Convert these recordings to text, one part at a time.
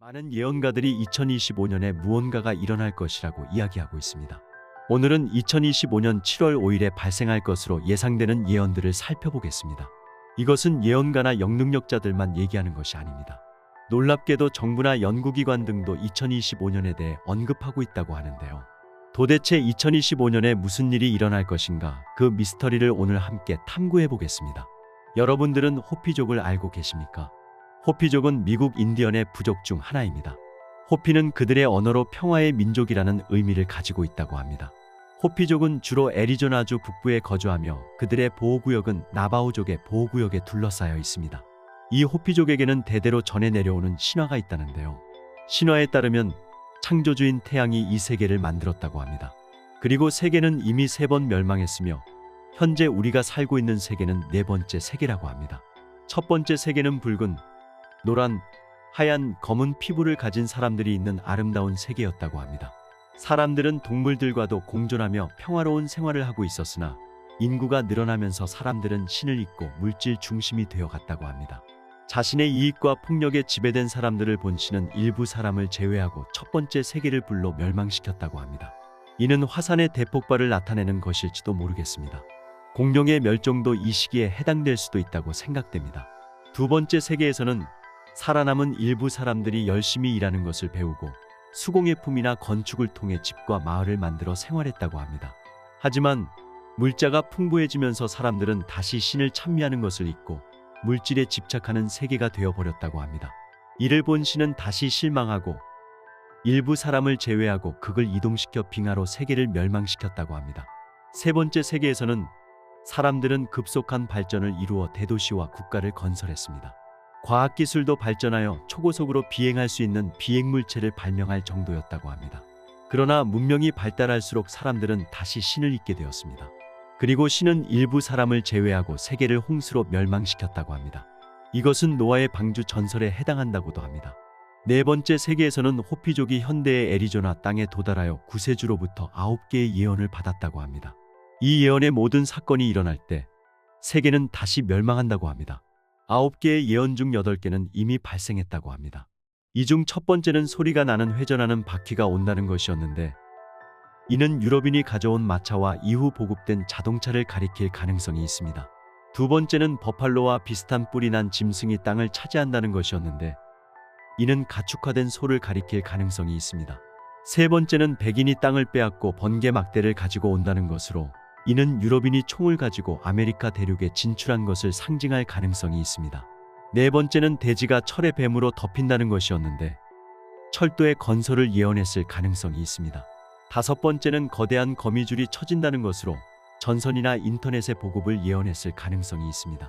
많은 예언가들이 2025년에 무언가가 일어날 것이라고 이야기하고 있습니다. 오늘은 2025년 7월 5일에 발생할 것으로 예상되는 예언들을 살펴보겠습니다. 이것은 예언가나 영능력자들만 얘기하는 것이 아닙니다. 놀랍게도 정부나 연구기관 등도 2025년에 대해 언급하고 있다고 하는데요. 도대체 2025년에 무슨 일이 일어날 것인가, 그 미스터리를 오늘 함께 탐구해 보겠습니다. 여러분들은 호피족을 알고 계십니까? 호피족은 미국 인디언의 부족 중 하나입니다. 호피는 그들의 언어로 평화의 민족이라는 의미를 가지고 있다고 합니다. 호피족은 주로 애리조나주 북부에 거주하며 그들의 보호구역은 나바오족의 보호구역에 둘러싸여 있습니다. 이 호피족에게는 대대로 전해 내려오는 신화가 있다는데요. 신화에 따르면 창조주인 태양이 이 세계를 만들었다고 합니다. 그리고 세계는 이미 3번 멸망했으며 현재 우리가 살고 있는 세계는 4번째 세계라고 합니다. 첫 번째 세계는 붉은, 노란, 하얀, 검은 피부를 가진 사람들이 있는 아름다운 세계였다고 합니다. 사람들은 동물들과도 공존하며 평화로운 생활을 하고 있었으나 인구가 늘어나면서 사람들은 신을 잊고 물질 중심이 되어갔다고 합니다. 자신의 이익과 폭력에 지배된 사람들을 본 신은 일부 사람을 제외하고 첫 번째 세계를 불로 멸망시켰다고 합니다. 이는 화산의 대폭발을 나타내는 것일지도 모르겠습니다. 공룡의 멸종도 이 시기에 해당될 수도 있다고 생각됩니다. 두 번째 세계에서는 살아남은 일부 사람들이 열심히 일하는 것을 배우고 수공예품이나 건축을 통해 집과 마을을 만들어 생활했다고 합니다. 하지만 물자가 풍부해지면서 사람들은 다시 신을 찬미하는 것을 잊고 물질에 집착하는 세계가 되어버렸다고 합니다. 이를 본 신은 다시 실망하고 일부 사람을 제외하고 극을 이동시켜 빙하로 세계를 멸망시켰다고 합니다. 세 번째 세계에서는 사람들은 급속한 발전을 이루어 대도시와 국가를 건설했습니다. 과학기술도 발전하여 초고속으로 비행할 수 있는 비행물체를 발명할 정도였다고 합니다. 그러나 문명이 발달할수록 사람들은 다시 신을 잊게 되었습니다. 그리고 신은 일부 사람을 제외하고 세계를 홍수로 멸망시켰다고 합니다. 이것은 노아의 방주 전설에 해당한다고도 합니다. 네 번째 세계에서는 호피족이 현대의 애리조나 땅에 도달하여 구세주로부터 9개의 예언을 받았다고 합니다. 이 예언의 모든 사건이 일어날 때 세계는 다시 멸망한다고 합니다. 9개의 예언 중 8개는 이미 발생했다고 합니다. 이 중 첫 번째는 소리가 나는 회전하는 바퀴가 온다는 것이었는데 이는 유럽인이 가져온 마차와 이후 보급된 자동차를 가리킬 가능성이 있습니다. 두 번째는 버팔로와 비슷한 뿔이 난 짐승이 땅을 차지한다는 것이었는데 이는 가축화된 소를 가리킬 가능성이 있습니다. 세 번째는 백인이 땅을 빼앗고 번개 막대를 가지고 온다는 것으로 이는 유럽인이 총을 가지고 아메리카 대륙에 진출한 것을 상징할 가능성이 있습니다. 네 번째는 대지가 철의 뱀으로 덮인다는 것이었는데 철도의 건설을 예언했을 가능성이 있습니다. 다섯 번째는 거대한 거미줄이 쳐진다는 것으로 전선이나 인터넷의 보급을 예언했을 가능성이 있습니다.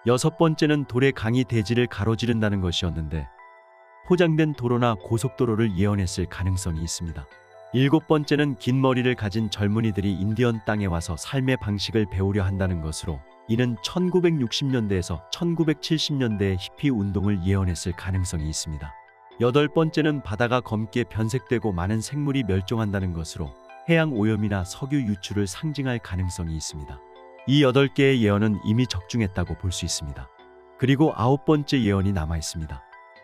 여섯 번째는 돌의 강이 대지를 가로지른다는 것이었는데 포장된 도로나 고속도로를 예언했을 가능성이 있습니다. 일곱 번째는 긴 머리를 가진 젊은이들이 인디언 땅에 와서 삶의 방식을 배우려 한다는 것으로 이는 1960년대에서 1970년대의 히피 운동을 예언했을 가능성이 있습니다. 여덟 번째는 바다가 검게 변색되고 많은 생물이 멸종한다는 것으로 해양 오염이나 석유 유출을 상징할 가능성이 있습니다. 이 8개의 예언은 이미 적중했다고 볼 수 있습니다. 그리고 9번째 예언이 남아 있습니다.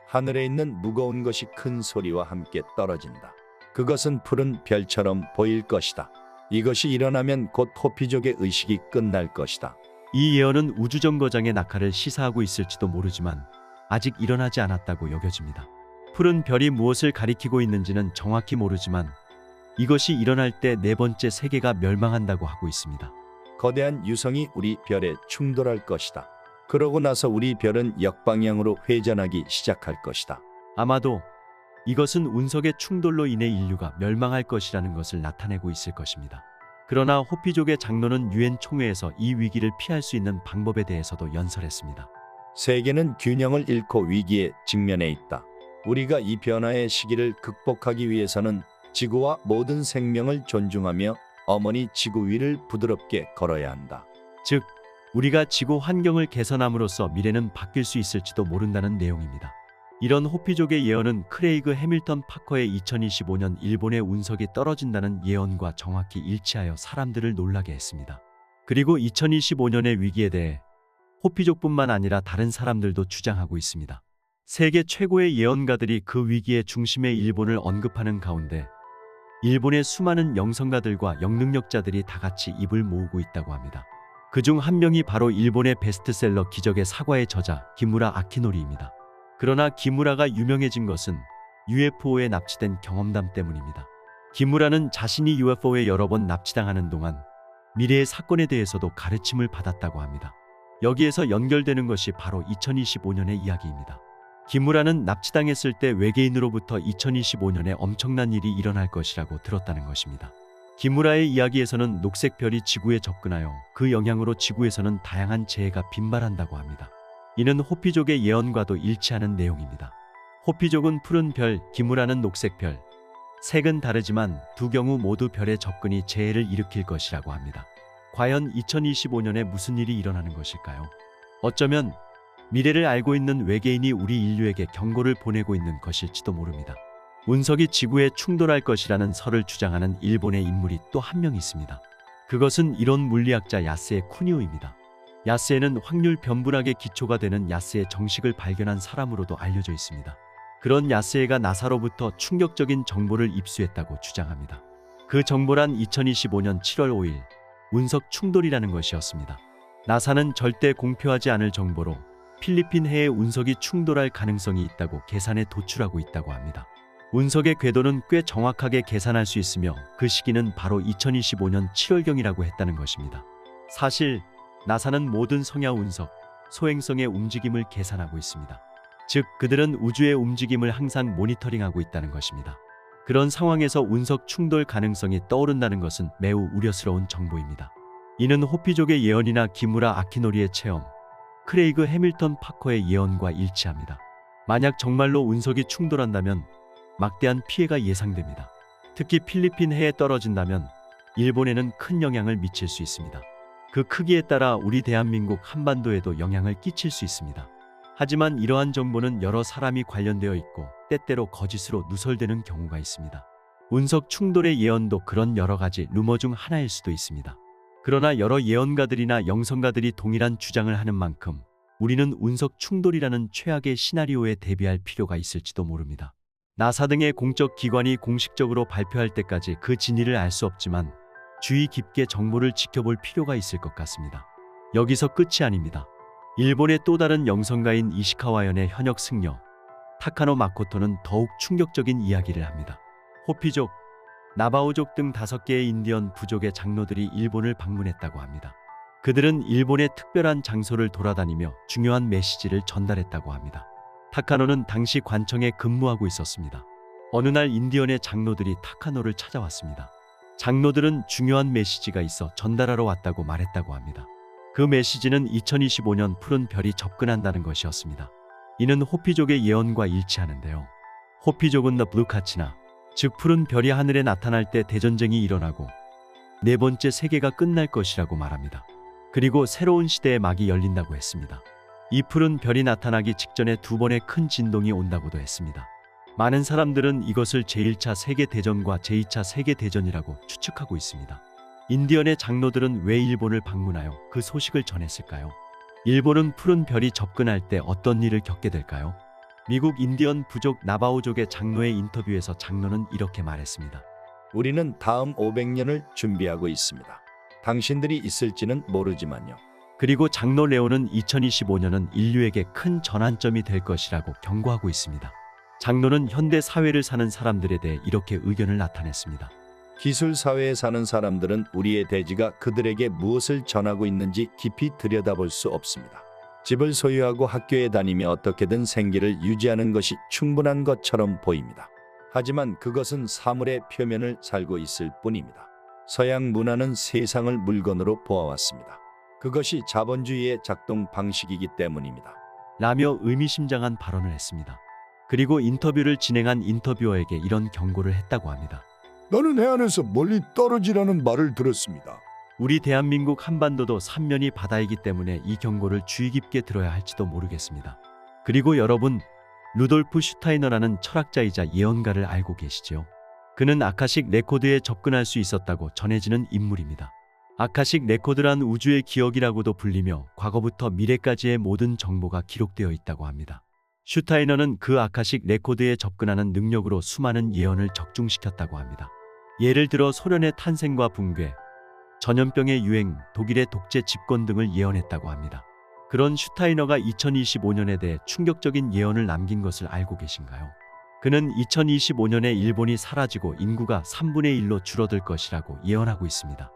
하늘에 있는 무거운 것이 큰 소리와 함께 떨어진다. 그것은 푸른 별처럼 보일 것이다. 이것이 일어나면 곧 호피족의 의식이 끝날 것이다. 이 예언은 우주정거장의 낙하를 시사하고 있을지도 모르지만 아직 일어나지 않았다고 여겨집니다. 푸른 별이 무엇을 가리키고 있는지는 정확히 모르지만 이것이 일어날 때 네 번째 세계가 멸망한다고 하고 있습니다. 거대한 유성이 우리 별에 충돌할 것이다. 그러고 나서 우리 별은 역방향으로 회전하기 시작할 것이다. 아마도 이것은 운석의 충돌로 인해 인류가 멸망할 것이라는 것을 나타내고 있을 것입니다. 그러나 호피족의 장로는 유엔 총회에서 이 위기를 피할 수 있는 방법에 대해서도 연설했습니다. 세계는 균형을 잃고 위기에 직면해 있다. 우리가 이 변화의 시기를 극복하기 위해서는 지구와 모든 생명을 존중하며 어머니 지구 위를 부드럽게 걸어야 한다. 즉, 우리가 지구 환경을 개선함으로써 미래는 바뀔 수 있을지도 모른다는 내용입니다. 이런 호피족의 예언은 크레이그 해밀턴 파커의 2025년 일본의 운석이 떨어진다는 예언과 정확히 일치하여 사람들을 놀라게 했습니다. 그리고 2025년의 위기에 대해 호피족뿐만 아니라 다른 사람들도 주장하고 있습니다. 세계 최고의 예언가들이 그 위기의 중심에 일본을 언급하는 가운데 일본의 수많은 영성가들과 영능력자들이 다 같이 입을 모으고 있다고 합니다. 그중 한 명이 바로 일본의 베스트셀러 기적의 사과의 저자 기무라 아키노리입니다. 그러나 기무라가 유명해진 것은 UFO에 납치된 경험담 때문입니다. 기무라는 자신이 UFO에 여러 번 납치당하는 동안 미래의 사건에 대해서도 가르침을 받았다고 합니다. 여기에서 연결되는 것이 바로 2025년의 이야기입니다. 기무라는 납치당했을 때 외계인으로부터 2025년에 엄청난 일이 일어날 것이라고 들었다는 것입니다. 기무라의 이야기에서는 녹색 별이 지구에 접근하여 그 영향으로 지구에서는 다양한 재해가 빈발한다고 합니다. 이는 호피족의 예언과도 일치하는 내용입니다. 호피족은 푸른 별, 기무라는 녹색 별. 색은 다르지만 두 경우 모두 별의 접근이 재해를 일으킬 것이라고 합니다. 과연 2025년에 무슨 일이 일어나는 것일까요? 어쩌면 미래를 알고 있는 외계인이 우리 인류에게 경고를 보내고 있는 것일지도 모릅니다. 운석이 지구에 충돌할 것이라는 설을 주장하는 일본의 인물이 또 한 명 있습니다. 그것은 이론 물리학자 야스에 쿠니오입니다. 야스에는 확률 변분학의 기초가 되는 야스의 정식을 발견한 사람으로도 알려져 있습니다. 그런 야스에가 나사로부터 충격적인 정보를 입수했다고 주장합니다. 그 정보란 2025년 7월 5일 운석 충돌이라는 것이었습니다. 나사는 절대 공표하지 않을 정보로 필리핀 해에 운석이 충돌할 가능성이 있다고 계산에 도출하고 있다고 합니다. 운석의 궤도는 꽤 정확하게 계산할 수 있으며 그 시기는 바로 2025년 7월경이라고 했다는 것입니다. 사실 나사는 모든 성야 운석, 소행성의 움직임을 계산하고 있습니다. 즉 그들은 우주의 움직임을 항상 모니터링하고 있다는 것입니다. 그런 상황에서 운석 충돌 가능성이 떠오른다는 것은 매우 우려스러운 정보입니다. 이는 호피족의 예언이나 기무라 아키노리의 체험, 크레이그 해밀턴 파커의 예언과 일치합니다. 만약 정말로 운석이 충돌한다면 막대한 피해가 예상됩니다. 특히 필리핀 해에 떨어진다면 일본에는 큰 영향을 미칠 수 있습니다. 그 크기에 따라 우리 대한민국 한반도에도 영향을 끼칠 수 있습니다. 하지만 이러한 정보는 여러 사람이 관련되어 있고 때때로 거짓으로 누설되는 경우가 있습니다. 운석 충돌의 예언도 그런 여러 가지 루머 중 하나일 수도 있습니다. 그러나 여러 예언가들이나 영성가들이 동일한 주장을 하는 만큼 우리는 운석 충돌이라는 최악의 시나리오에 대비할 필요가 있을지도 모릅니다. 나사 등의 공적 기관이 공식적으로 발표할 때까지 그 진위를 알 수 없지만 주의 깊게 정보를 지켜볼 필요가 있을 것 같습니다. 여기서 끝이 아닙니다. 일본의 또 다른 영성가인 이시카와현의 현역 승려 타카노 마코토는 더욱 충격적인 이야기를 합니다. 호피족, 나바오족 등 5개의 인디언 부족의 장로들이 일본을 방문했다고 합니다. 그들은 일본의 특별한 장소를 돌아다니며 중요한 메시지를 전달했다고 합니다. 타카노는 당시 관청에 근무하고 있었습니다. 어느 날 인디언의 장로들이 타카노를 찾아왔습니다. 장로들은 중요한 메시지가 있어 전달하러 왔다고 말했다고 합니다. 그 메시지는 2025년 푸른 별이 접근한다는 것이었습니다. 이는 호피족의 예언과 일치하는데요. 호피족은 The Blue Katsina, 즉 푸른 별이 하늘에 나타날 때 대전쟁이 일어나고 네 번째 세계가 끝날 것이라고 말합니다. 그리고 새로운 시대의 막이 열린다고 했습니다. 이 푸른 별이 나타나기 직전에 2번의 큰 진동이 온다고도 했습니다. 많은 사람들은 이것을 제1차 세계대전과 제2차 세계대전이라고 추측하고 있습니다. 인디언의 장로들은 왜 일본을 방문하여 그 소식을 전했을까요? 일본은 푸른 별이 접근할 때 어떤 일을 겪게 될까요? 미국 인디언 부족 나바오족의 장로의 인터뷰에서 장로는 이렇게 말했습니다. 우리는 다음 500년을 준비하고 있습니다. 당신들이 있을지는 모르지만요. 그리고 장로 레오는 2025년은 인류에게 큰 전환점이 될 것이라고 경고하고 있습니다. 장로는 현대 사회를 사는 사람들에 대해 이렇게 의견을 나타냈습니다. 기술 사회에 사는 사람들은 우리의 대지가 그들에게 무엇을 전하고 있는지 깊이 들여다볼 수 없습니다. 집을 소유하고 학교에 다니며 어떻게든 생계를 유지하는 것이 충분한 것처럼 보입니다. 하지만 그것은 사물의 표면을 살고 있을 뿐입니다. 서양 문화는 세상을 물건으로 보아왔습니다. 그것이 자본주의의 작동 방식이기 때문입니다. 라며 의미심장한 발언을 했습니다. 그리고 인터뷰를 진행한 인터뷰어에게 이런 경고를 했다고 합니다. 나는 해안에서 멀리 떨어지라는 말을 들었습니다. 우리 대한민국 한반도도 삼면이 바다이기 때문에 이 경고를 주의 깊게 들어야 할지도 모르겠습니다. 그리고 여러분, 루돌프 슈타이너라는 철학자이자 예언가를 알고 계시죠? 그는 아카식 레코드에 접근할 수 있었다고 전해지는 인물입니다. 아카식 레코드란 우주의 기억이라고도 불리며 과거부터 미래까지의 모든 정보가 기록되어 있다고 합니다. 슈타이너는 그 아카식 레코드에 접근하는 능력으로 수많은 예언을 적중시켰다고 합니다. 예를 들어 소련의 탄생과 붕괴, 전염병의 유행, 독일의 독재 집권 등을 예언했다고 합니다. 그런 슈타이너가 2025년에 대해 충격적인 예언을 남긴 것을 알고 계신가요? 그는 2025년에 일본이 사라지고 인구가 3분의 1로 줄어들 것이라고 예언하고 있습니다.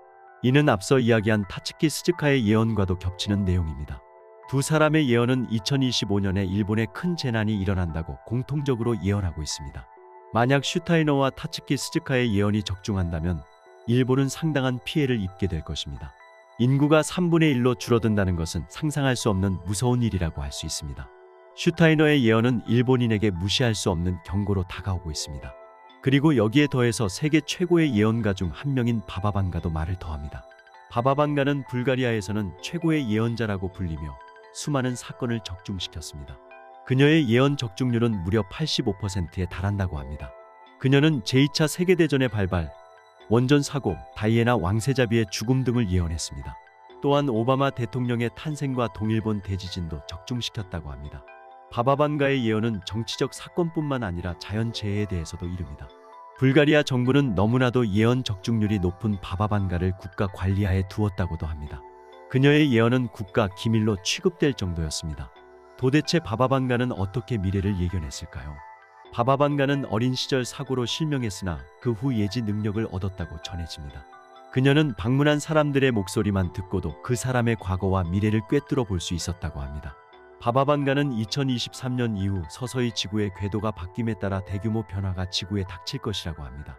이는 앞서 이야기한 타츠키 스즈카의 예언과도 겹치는 내용입니다. 두 사람의 예언은 2025년에 일본에 큰 재난이 일어난다고 공통적으로 예언하고 있습니다. 만약 슈타이너와 타츠키 스즈카의 예언이 적중한다면 일본은 상당한 피해를 입게 될 것입니다. 인구가 3분의 1로 줄어든다는 것은 상상할 수 없는 무서운 일이라고 할 수 있습니다. 슈타이너의 예언은 일본인에게 무시할 수 없는 경고로 다가오고 있습니다. 그리고 여기에 더해서 세계 최고의 예언가 중 한 명인 바바반가도 말을 더합니다. 바바반가는 불가리아에서는 최고의 예언자라고 불리며 수많은 사건을 적중시켰습니다. 그녀의 예언 적중률은 무려 85%에 달한다고 합니다. 그녀는 제2차 세계대전의 발발, 원전 사고, 다이애나 왕세자비의 죽음 등을 예언했습니다. 또한 오바마 대통령의 탄생과 동일본 대지진도 적중시켰다고 합니다. 바바반가의 예언은 정치적 사건뿐만 아니라 자연재해에 대해서도 이릅니다. 불가리아 정부는 너무나도 예언 적중률이 높은 바바반가를 국가 관리하에 두었다고도 합니다. 그녀의 예언은 국가 기밀로 취급될 정도였습니다. 도대체 바바반가는 어떻게 미래를 예견했을까요? 바바반가는 어린 시절 사고로 실명했으나 그 후 예지 능력을 얻었다고 전해집니다. 그녀는 방문한 사람들의 목소리만 듣고도 그 사람의 과거와 미래를 꿰뚫어 볼 수 있었다고 합니다. 바바반가는 2023년 이후 서서히 지구의 궤도가 바뀜에 따라 대규모 변화가 지구에 닥칠 것이라고 합니다.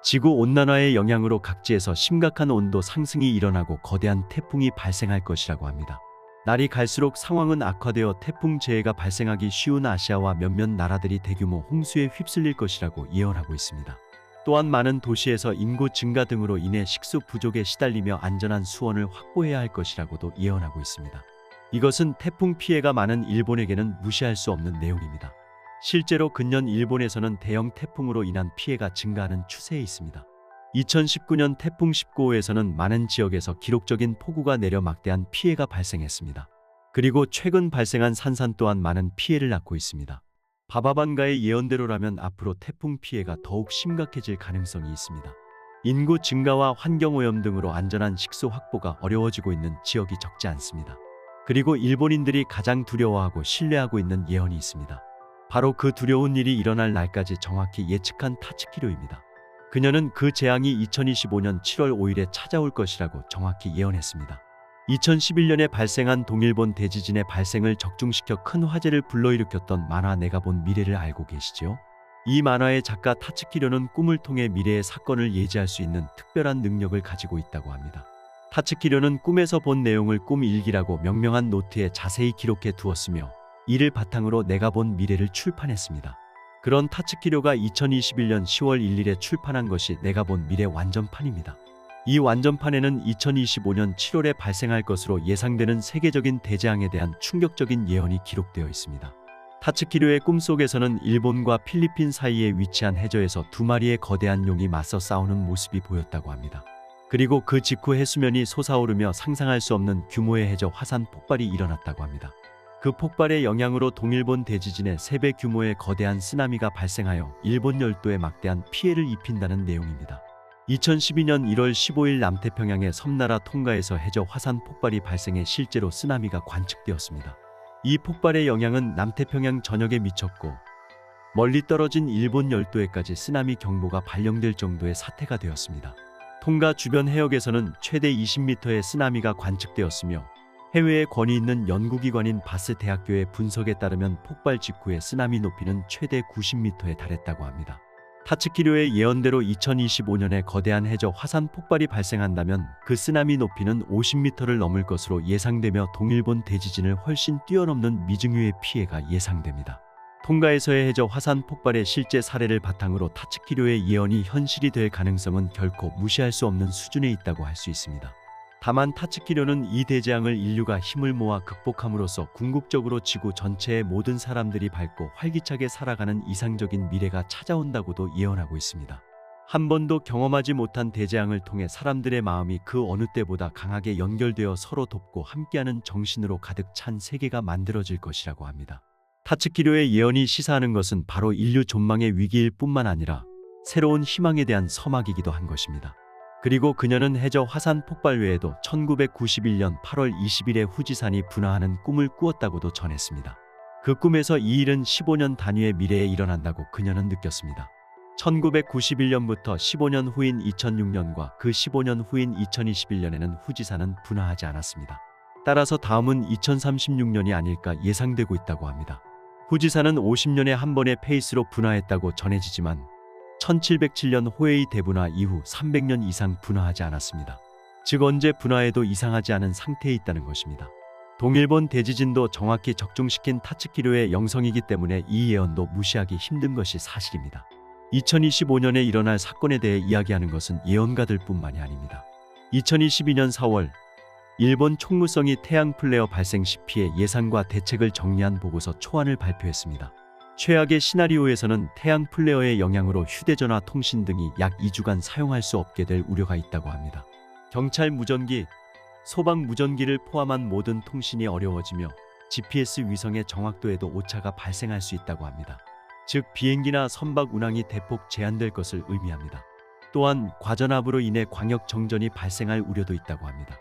지구 온난화의 영향으로 각지에서 심각한 온도 상승이 일어나고 거대한 태풍이 발생할 것이라고 합니다. 날이 갈수록 상황은 악화되어 태풍 재해가 발생하기 쉬운 아시아와 몇몇 나라들이 대규모 홍수에 휩쓸릴 것이라고 예언하고 있습니다. 또한 많은 도시에서 인구 증가 등으로 인해 식수 부족에 시달리며 안전한 수원을 확보해야 할 것이라고도 예언하고 있습니다. 이것은 태풍 피해가 많은 일본에게는 무시할 수 없는 내용입니다. 실제로 근년 일본에서는 대형 태풍으로 인한 피해가 증가하는 추세에 있습니다. 2019년 태풍 19호에서는 많은 지역에서 기록적인 폭우가 내려 막대한 피해가 발생했습니다. 그리고 최근 발생한 산산 또한 많은 피해를 낳고 있습니다. 바바반가의 예언대로라면 앞으로 태풍 피해가 더욱 심각해질 가능성이 있습니다. 인구 증가와 환경오염 등으로 안전한 식수 확보가 어려워지고 있는 지역이 적지 않습니다. 그리고 일본인들이 가장 두려워하고 신뢰하고 있는 예언이 있습니다. 바로 그 두려운 일이 일어날 날까지 정확히 예측한 타츠키료입니다. 그녀는 그 재앙이 2025년 7월 5일에 찾아올 것이라고 정확히 예언했습니다. 2011년에 발생한 동일본 대지진의 발생을 적중시켜 큰 화재를 불러일으켰던 만화 내가 본 미래를 알고 계시죠? 이 만화의 작가 타츠키료는 꿈을 통해 미래의 사건을 예지할 수 있는 특별한 능력을 가지고 있다고 합니다. 타츠키료는 꿈에서 본 내용을 꿈 일기라고 명명한 노트에 자세히 기록해 두었으며 이를 바탕으로 내가 본 미래를 출판했습니다. 그런 타츠키료가 2021년 10월 1일에 출판한 것이 내가 본 미래 완전판입니다. 이 완전판에는 2025년 7월에 발생할 것으로 예상되는 세계적인 대재앙에 대한 충격적인 예언이 기록되어 있습니다. 타츠키료의 꿈속에서는 일본과 필리핀 사이에 위치한 해저에서 두 마리의 거대한 용이 맞서 싸우는 모습이 보였다고 합니다. 그리고 그 직후 해수면이 솟아오르며 상상할 수 없는 규모의 해저 화산 폭발이 일어났다고 합니다. 그 폭발의 영향으로 동일본 대지진의 3배 규모의 거대한 쓰나미가 발생하여 일본 열도에 막대한 피해를 입힌다는 내용입니다. 2012년 1월 15일 남태평양의 섬나라 통가에서 해저 화산 폭발이 발생해 실제로 쓰나미가 관측되었습니다. 이 폭발의 영향은 남태평양 전역에 미쳤고 멀리 떨어진 일본 열도에까지 쓰나미 경보가 발령될 정도의 사태가 되었습니다. 통가 주변 해역에서는 최대 20m의 쓰나미가 관측되었으며 해외에 권위 있는 연구기관인 바스 대학교의 분석에 따르면 폭발 직후의 쓰나미 높이는 최대 90m에 달했다고 합니다. 타츠키료의 예언대로 2025년에 거대한 해저 화산 폭발이 발생한다면 그 쓰나미 높이는 50m를 넘을 것으로 예상되며 동일본 대지진을 훨씬 뛰어넘는 미증유의 피해가 예상됩니다. 통가에서의 해저 화산 폭발의 실제 사례를 바탕으로 타츠키료의 예언이 현실이 될 가능성은 결코 무시할 수 없는 수준에 있다고 할 수 있습니다. 다만 타츠키료는 이 대재앙을 인류가 힘을 모아 극복함으로써 궁극적으로 지구 전체의 모든 사람들이 밝고 활기차게 살아가는 이상적인 미래가 찾아온다고도 예언하고 있습니다. 한 번도 경험하지 못한 대재앙을 통해 사람들의 마음이 그 어느 때보다 강하게 연결되어 서로 돕고 함께하는 정신으로 가득 찬 세계가 만들어질 것이라고 합니다. 타츠키료의 예언이 시사하는 것은 바로 인류 존망의 위기일 뿐만 아니라 새로운 희망에 대한 서막이기도 한 것입니다. 그리고 그녀는 해저 화산 폭발 외에도 1991년 8월 20일에 후지산이 분화하는 꿈을 꾸었다고도 전했습니다. 그 꿈에서 이 일은 15년 단위의 미래에 일어난다고 그녀는 느꼈습니다. 1991년부터 15년 후인 2006년과 그 15년 후인 2021년에는 후지산은 분화하지 않았습니다. 따라서 다음은 2036년이 아닐까 예상되고 있다고 합니다. 후지산은 50년에 한 번의 페이스로 분화했다고 전해지지만 1707년 호에이 대분화 이후 300년 이상 분화하지 않았습니다. 즉 언제 분화해도 이상하지 않은 상태에 있다는 것입니다. 동일본 대지진도 정확히 적중시킨 타츠키료의 영성이기 때문에 이 예언도 무시하기 힘든 것이 사실입니다. 2025년에 일어날 사건에 대해 이야기하는 것은 예언가들 뿐만이 아닙니다. 2022년 4월 일본 총무성이 태양 플레어 발생 시피의 예상과 대책을 정리한 보고서 초안을 발표했습니다. 최악의 시나리오에서는 태양 플레어의 영향으로 휴대전화 통신 등이 약 2주간 사용할 수 없게 될 우려가 있다고 합니다. 경찰 무전기, 소방 무전기를 포함한 모든 통신이 어려워지며 GPS 위성의 정확도에도 오차가 발생할 수 있다고 합니다. 즉 비행기나 선박 운항이 대폭 제한될 것을 의미합니다. 또한 과전압으로 인해 광역 정전이 발생할 우려도 있다고 합니다.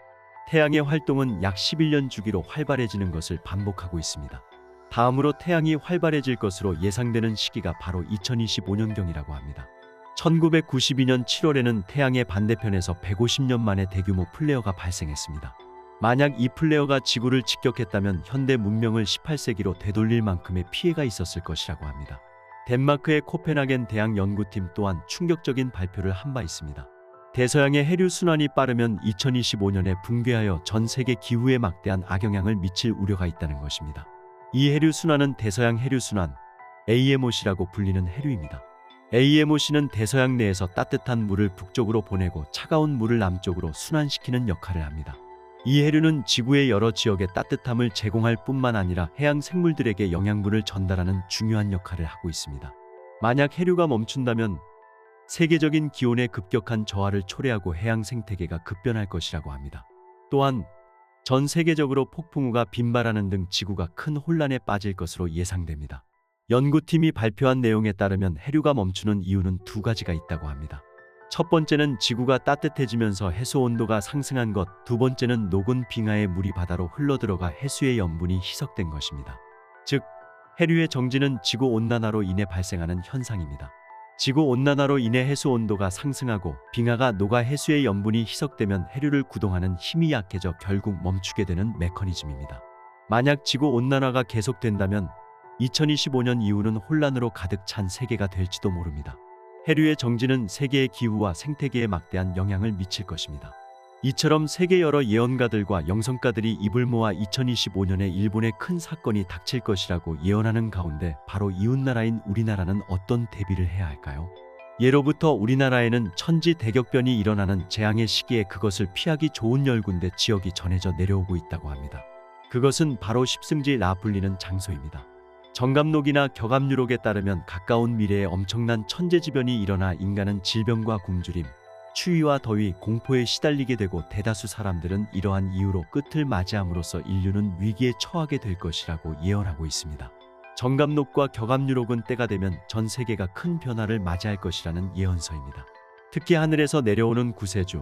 태양의 활동은 약 11년 주기로 활발해지는 것을 반복하고 있습니다. 다음으로 태양이 활발해질 것으로 예상되는 시기가 바로 2025년경이라고 합니다. 1992년 7월에는 태양의 반대편에서 150년 만에 대규모 플레어가 발생했습니다. 만약 이 플레어가 지구를 직격했다면 현대 문명을 18세기로 되돌릴 만큼의 피해가 있었을 것이라고 합니다. 덴마크의 코펜하겐 대학 연구팀 또한 충격적인 발표를 한 바 있습니다. 대서양의 해류 순환이 빠르면 2025년에 붕괴하여 전 세계 기후에 막대한 악영향을 미칠 우려가 있다는 것입니다. 이 해류 순환은 대서양 해류 순환, AMOC라고 불리는 해류입니다. AMOC는 대서양 내에서 따뜻한 물을 북쪽으로 보내고 차가운 물을 남쪽으로 순환시키는 역할을 합니다. 이 해류는 지구의 여러 지역에 따뜻함을 제공할 뿐만 아니라 해양 생물들에게 영양분을 전달하는 중요한 역할을 하고 있습니다. 만약 해류가 멈춘다면 세계적인 기온의 급격한 저하를 초래하고 해양 생태계가 급변할 것이라고 합니다. 또한 전 세계적으로 폭풍우가 빈발하는 등 지구가 큰 혼란에 빠질 것으로 예상됩니다. 연구팀이 발표한 내용에 따르면 해류가 멈추는 이유는 두 가지가 있다고 합니다. 첫 번째는 지구가 따뜻해지면서 해수 온도가 상승한 것, 두 번째는 녹은 빙하의 물이 바다로 흘러들어가 해수의 염분이 희석된 것입니다. 즉, 해류의 정지는 지구온난화로 인해 발생하는 현상입니다. 지구온난화로 인해 해수 온도가 상승하고 빙하가 녹아 해수의 염분이 희석되면 해류를 구동하는 힘이 약해져 결국 멈추게 되는 메커니즘입니다. 만약 지구온난화가 계속된다면 2025년 이후는 혼란으로 가득 찬 세계가 될지도 모릅니다. 해류의 정지는 세계의 기후와 생태계에 막대한 영향을 미칠 것입니다. 이처럼 세계 여러 예언가들과 영성가들이 입을 모아 2025년에 일본에 큰 사건이 닥칠 것이라고 예언하는 가운데 바로 이웃나라인 우리나라는 어떤 대비를 해야 할까요? 예로부터 우리나라에는 천지대격변이 일어나는 재앙의 시기에 그것을 피하기 좋은 10군데 지역이 전해져 내려오고 있다고 합니다. 그것은 바로 십승지라 불리는 장소입니다. 정감록이나 격암유록에 따르면 가까운 미래에 엄청난 천재지변이 일어나 인간은 질병과 굶주림, 추위와 더위, 공포에 시달리게 되고 대다수 사람들은 이러한 이유로 끝을 맞이함으로써 인류는 위기에 처하게 될 것이라고 예언하고 있습니다. 정감록과 격암유록은 때가 되면 전 세계가 큰 변화를 맞이할 것이라는 예언서입니다. 특히 하늘에서 내려오는 구세주,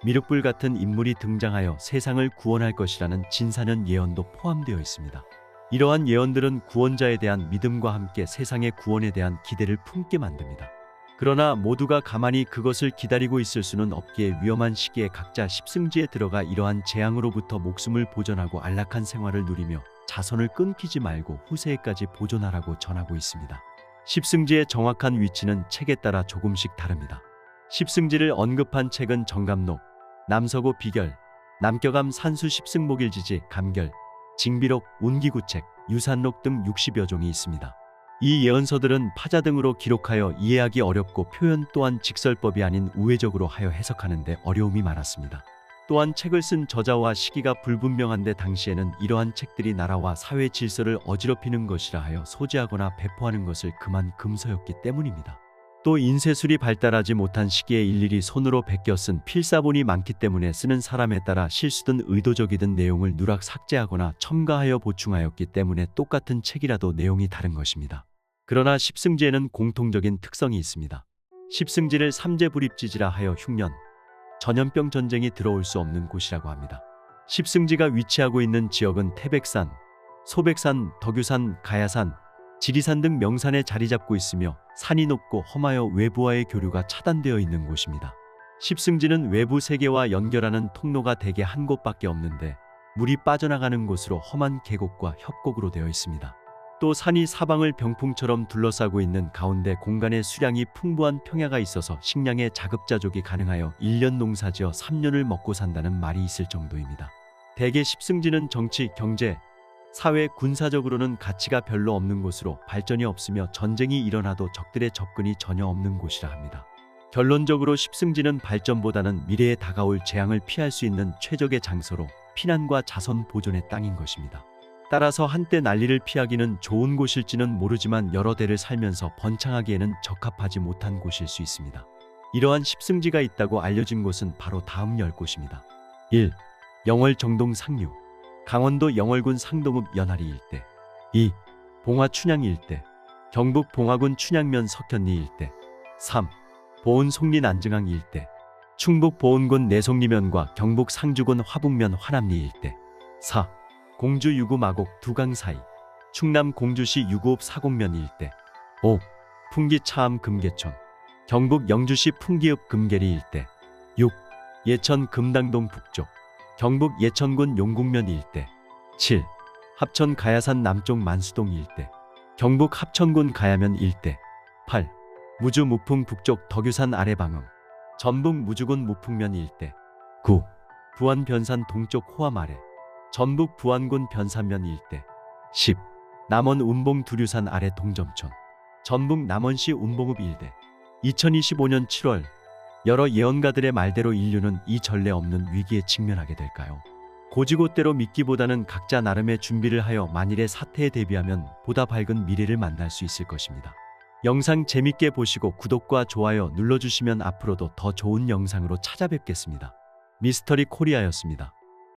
미륵불 같은 인물이 등장하여 세상을 구원할 것이라는 진사년 예언도 포함되어 있습니다. 이러한 예언들은 구원자에 대한 믿음과 함께 세상의 구원에 대한 기대를 품게 만듭니다. 그러나 모두가 가만히 그것을 기다리고 있을 수는 없기에 위험한 시기에 각자 십승지에 들어가 이러한 재앙으로부터 목숨을 보존하고 안락한 생활을 누리며 자손을 끊기지 말고 후세에까지 보존하라고 전하고 있습니다. 십승지의 정확한 위치는 책에 따라 조금씩 다릅니다. 십승지를 언급한 책은 정감록, 남서고 비결, 남격암 산수 십승목일지지 감결, 징비록, 운기구책, 유산록 등 60여 종이 있습니다. 이 예언서들은 파자 등으로 기록하여 이해하기 어렵고 표현 또한 직설법이 아닌 우회적으로 하여 해석하는데 어려움이 많았습니다. 또한 책을 쓴 저자와 시기가 불분명한데 당시에는 이러한 책들이 나라와 사회 질서를 어지럽히는 것이라 하여 소지하거나 배포하는 것을 금한 금서였기 때문입니다. 또 인쇄술이 발달하지 못한 시기에 일일이 손으로 베껴 쓴 필사본이 많기 때문에 쓰는 사람에 따라 실수든 의도적이든 내용을 누락 삭제하거나 첨가하여 보충하였기 때문에 똑같은 책이라도 내용이 다른 것입니다. 그러나 십승지에는 공통적인 특성이 있습니다. 십승지를 삼재불입지지라 하여 흉년, 전염병 전쟁이 들어올 수 없는 곳이라고 합니다. 십승지가 위치하고 있는 지역은 태백산, 소백산, 덕유산, 가야산, 지리산 등 명산에 자리 잡고 있으며 산이 높고 험하여 외부와의 교류가 차단되어 있는 곳입니다. 십승지는 외부 세계와 연결하는 통로가 대개 한 곳밖에 없는데 물이 빠져나가는 곳으로 험한 계곡과 협곡으로 되어 있습니다. 또 산이 사방을 병풍처럼 둘러싸고 있는 가운데 공간에 수량이 풍부한 평야가 있어서 식량의 자급자족이 가능하여 1년 농사지어 3년을 먹고 산다는 말이 있을 정도입니다. 대개 십승지는 정치, 경제, 사회, 군사적으로는 가치가 별로 없는 곳으로 발전이 없으며 전쟁이 일어나도 적들의 접근이 전혀 없는 곳이라 합니다. 결론적으로 십승지는 발전보다는 미래에 다가올 재앙을 피할 수 있는 최적의 장소로 피난과 자선 보존의 땅인 것입니다. 따라서 한때 난리를 피하기는 좋은 곳일지는 모르지만 여러 대를 살면서 번창하기에는 적합하지 못한 곳일 수 있습니다. 이러한 십승지가 있다고 알려진 곳은 바로 다음 10곳입니다. 1. 영월 정동 상류, 강원도 영월군 상동읍 연하리 일대. 2. 봉화 춘향 일대, 경북 봉화군 춘향면 석현리 일대. 3. 보은 송리 난증항 일대, 충북 보은군 내송리면과 경북 상주군 화북면 화남리 일대. 4. 공주 유구 마곡 두강 사이, 충남 공주시 유구읍 사곡면 일대. 5. 풍기 차암 금계촌, 경북 영주시 풍기읍 금계리 일대. 6. 예천 금당동 북쪽, 경북 예천군 용궁면 일대. 7. 합천 가야산 남쪽 만수동 일대, 경북 합천군 가야면 일대. 8. 무주 무풍 북쪽 덕유산 아래 방음, 전북 무주군 무풍면 일대. 9. 부안 변산 동쪽 호암 아래, 전북 부안군 변산면 일대. 10. 남원 운봉 두류산 아래 동점촌, 전북 남원시 운봉읍 일대. 2025년 7월 여러 예언가들의 말대로 인류는 이 전례 없는 위기에 직면하게 될까요? 고지고대로 믿기보다는 각자 나름의 준비를 하여 만일의 사태에 대비하면 보다 밝은 미래를 만날 수 있을 것입니다. 영상 재밌게 보시고 구독과 좋아요 눌러주시면 앞으로도 더 좋은 영상으로 찾아뵙겠습니다. 미스터리 코리아였습니다.